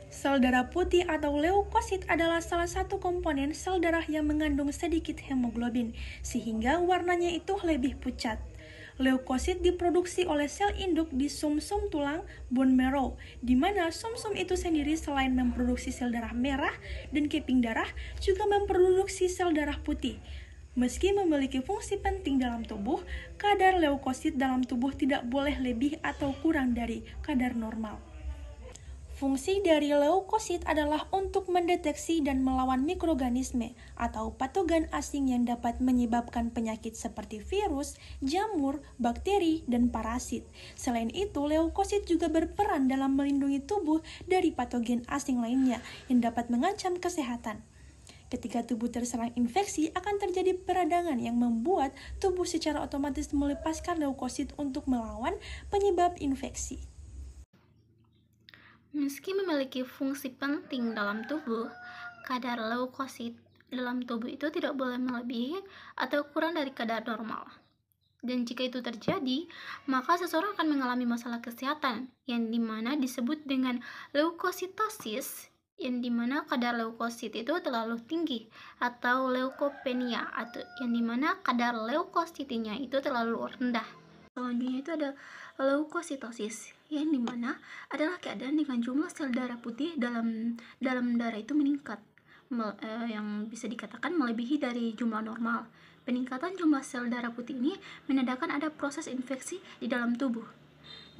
Sel darah putih atau leukosit adalah salah satu komponen sel darah yang mengandung sedikit hemoglobin, sehingga warnanya itu lebih pucat. Leukosit diproduksi oleh sel induk di sumsum tulang bone marrow, di mana sumsum itu sendiri selain memproduksi sel darah merah dan keping darah, juga memproduksi sel darah putih. Meski memiliki fungsi penting dalam tubuh, kadar leukosit dalam tubuh tidak boleh lebih atau kurang dari kadar normal. Fungsi dari leukosit adalah untuk mendeteksi dan melawan mikroorganisme atau patogen asing yang dapat menyebabkan penyakit seperti virus, jamur, bakteri, dan parasit. Selain itu, leukosit juga berperan dalam melindungi tubuh dari patogen asing lainnya yang dapat mengancam kesehatan. Ketika tubuh terserang infeksi, akan terjadi peradangan yang membuat tubuh secara otomatis melepaskan leukosit untuk melawan penyebab infeksi. Meski memiliki fungsi penting dalam tubuh, kadar leukosit dalam tubuh itu tidak boleh melebihi atau kurang dari kadar normal. Dan jika itu terjadi, maka seseorang akan mengalami masalah kesehatan yang dimana disebut dengan leukositosis, yang dimana kadar leukosit itu terlalu tinggi, atau leukopenia, atau yang dimana kadar leukositnya itu terlalu rendah. Selanjutnya itu ada leukositosis, yang dimana adalah keadaan dengan jumlah sel darah putih dalam darah itu meningkat, yang bisa dikatakan melebihi dari jumlah normal. Peningkatan jumlah sel darah putih ini menandakan ada proses infeksi di dalam tubuh.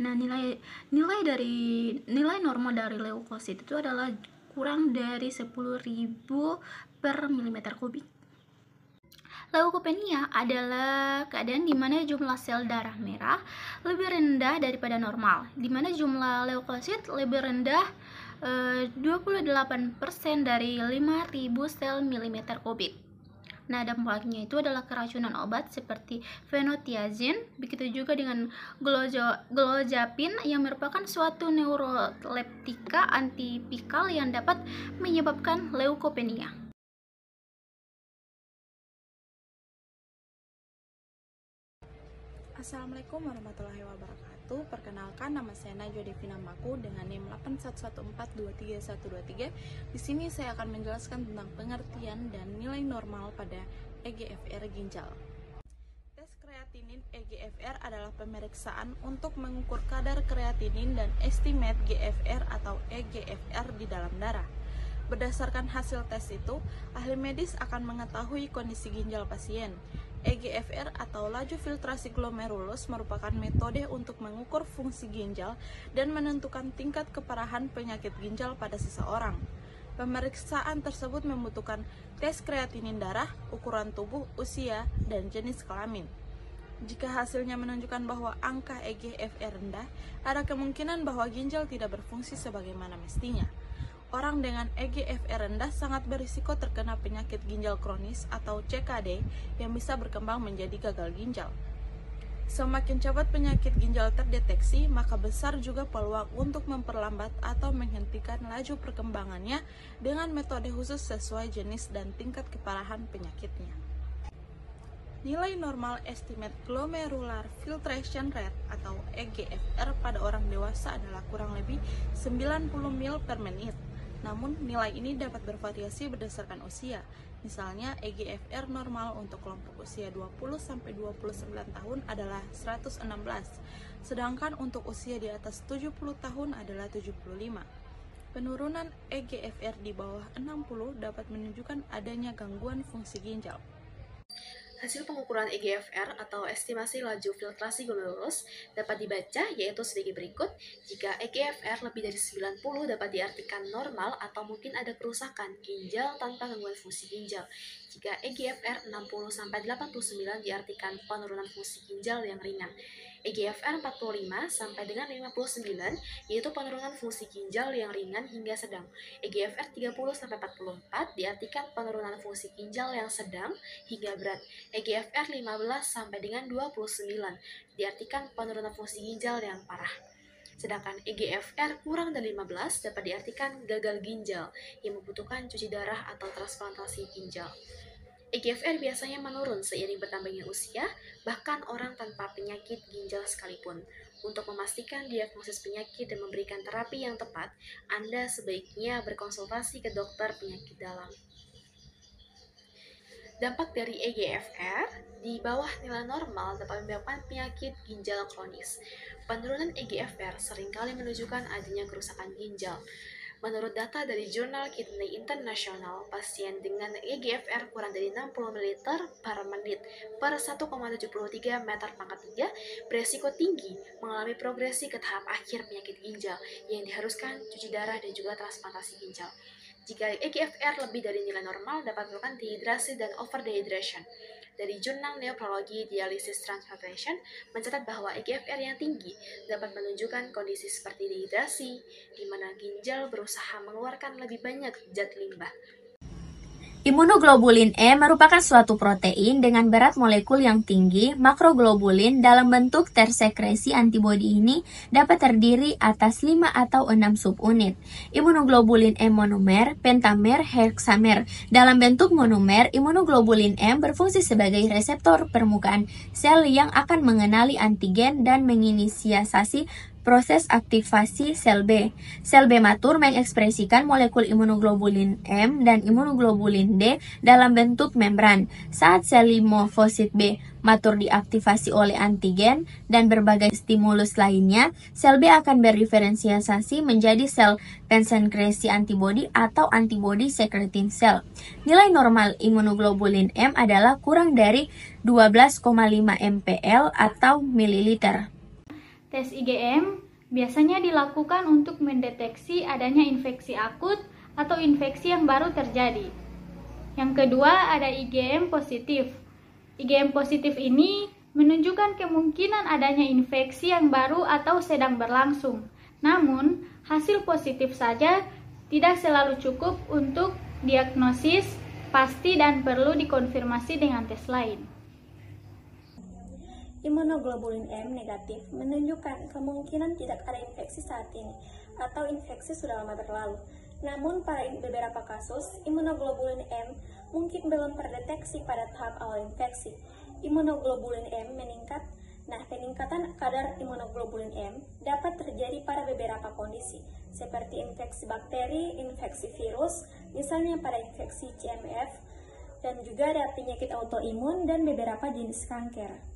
Nah, nilai normal dari leukosit itu adalah kurang dari 10.000 per milimeter kubik. Leukopenia adalah keadaan di mana jumlah sel darah merah lebih rendah daripada normal, di mana jumlah leukosit lebih rendah 28% dari 5.000 sel milimeter kubik. Nah, dampaknya itu adalah keracunan obat seperti fenotiazin, begitu juga dengan glozapin yang merupakan suatu neuroleptika antipikal yang dapat menyebabkan leukopenia. Assalamualaikum warahmatullahi wabarakatuh. Perkenalkan, nama saya Najwa Devina Maku dengan NIM 8114231123. Di sini saya akan menjelaskan tentang pengertian dan nilai normal pada EGFR ginjal. Tes kreatinin EGFR adalah pemeriksaan untuk mengukur kadar kreatinin dan estimate GFR atau EGFR di dalam darah. Berdasarkan hasil tes itu, ahli medis akan mengetahui kondisi ginjal pasien. EGFR atau laju filtrasi glomerulus merupakan metode untuk mengukur fungsi ginjal dan menentukan tingkat keparahan penyakit ginjal pada seseorang. Pemeriksaan tersebut membutuhkan tes kreatinin darah, ukuran tubuh, usia, dan jenis kelamin. Jika hasilnya menunjukkan bahwa angka EGFR rendah, ada kemungkinan bahwa ginjal tidak berfungsi sebagaimana mestinya. Orang dengan EGFR rendah sangat berisiko terkena penyakit ginjal kronis atau CKD yang bisa berkembang menjadi gagal ginjal. Semakin cepat penyakit ginjal terdeteksi, maka besar juga peluang untuk memperlambat atau menghentikan laju perkembangannya dengan metode khusus sesuai jenis dan tingkat keparahan penyakitnya. Nilai normal estimate glomerular filtration rate atau EGFR pada orang dewasa adalah kurang lebih 90 ml per menit. Namun, nilai ini dapat bervariasi berdasarkan usia. Misalnya, EGFR normal untuk kelompok usia 20-29 tahun adalah 116, sedangkan untuk usia di atas 70 tahun adalah 75. Penurunan EGFR di bawah 60 dapat menunjukkan adanya gangguan fungsi ginjal. Hasil pengukuran EGFR atau estimasi laju filtrasi glomerulus dapat dibaca yaitu sebagai berikut. Jika EGFR lebih dari 90 dapat diartikan normal atau mungkin ada kerusakan ginjal tanpa gangguan fungsi ginjal. Jika EGFR 60-89 diartikan penurunan fungsi ginjal yang ringan. EGFR 45 sampai dengan 59 yaitu penurunan fungsi ginjal yang ringan hingga sedang. EGFR 30 sampai 44 diartikan penurunan fungsi ginjal yang sedang hingga berat. EGFR 15 sampai dengan 29 diartikan penurunan fungsi ginjal yang parah. Sedangkan EGFR kurang dari 15 dapat diartikan gagal ginjal yang membutuhkan cuci darah atau transplantasi ginjal. EGFR biasanya menurun seiring bertambahnya usia, bahkan orang tanpa penyakit ginjal sekalipun. Untuk memastikan diagnosis penyakit dan memberikan terapi yang tepat, Anda sebaiknya berkonsultasi ke dokter penyakit dalam. Dampak dari EGFR di bawah nilai normal dapat menyebabkan penyakit ginjal kronis. Penurunan EGFR seringkali menunjukkan adanya kerusakan ginjal. Menurut data dari Jurnal Kidney International, pasien dengan EGFR kurang dari 60 ml per menit per 1,73 meter pangkat 3 beresiko tinggi mengalami progresi ke tahap akhir penyakit ginjal yang diharuskan cuci darah dan juga transplantasi ginjal. Jika EGFR lebih dari nilai normal, dapat menyebabkan dehidrasi dan overdehydration. Dari Jurnal Nephrology Dialysis Transplantation mencatat bahwa EGFR yang tinggi dapat menunjukkan kondisi seperti dehidrasi, di mana ginjal berusaha mengeluarkan lebih banyak zat limbah. Imunoglobulin E merupakan suatu protein dengan berat molekul yang tinggi. Makroglobulin dalam bentuk tersekresi antibodi ini dapat terdiri atas 5 atau 6 subunit. Imunoglobulin E monomer, pentamer, heksamer. Dalam bentuk monomer, imunoglobulin M berfungsi sebagai reseptor permukaan sel yang akan mengenali antigen dan menginisiasi proses aktivasi sel B. Sel B matur mengekspresikan molekul imunoglobulin M dan imunoglobulin D dalam bentuk membran. Saat sel limfosit B matur diaktifasi oleh antigen dan berbagai stimulus lainnya, sel B akan berdiferensiasi menjadi sel pensekresi antibodi atau antibody secreting cell. Nilai normal imunoglobulin M adalah kurang dari 12,5 mPl atau mililiter. Tes IgM biasanya dilakukan untuk mendeteksi adanya infeksi akut atau infeksi yang baru terjadi. Yang kedua, ada IgM positif. IgM positif ini menunjukkan kemungkinan adanya infeksi yang baru atau sedang berlangsung. Namun, hasil positif saja tidak selalu cukup untuk diagnosis pasti dan perlu dikonfirmasi dengan tes lain. Imunoglobulin M negatif menunjukkan kemungkinan tidak ada infeksi saat ini atau infeksi sudah lama berlalu. Namun pada beberapa kasus, imunoglobulin M mungkin belum terdeteksi pada tahap awal infeksi. Imunoglobulin M meningkat. Nah, peningkatan kadar imunoglobulin M dapat terjadi pada beberapa kondisi, seperti infeksi bakteri, infeksi virus, misalnya pada infeksi CMV, dan juga ada penyakit autoimun dan beberapa jenis kanker.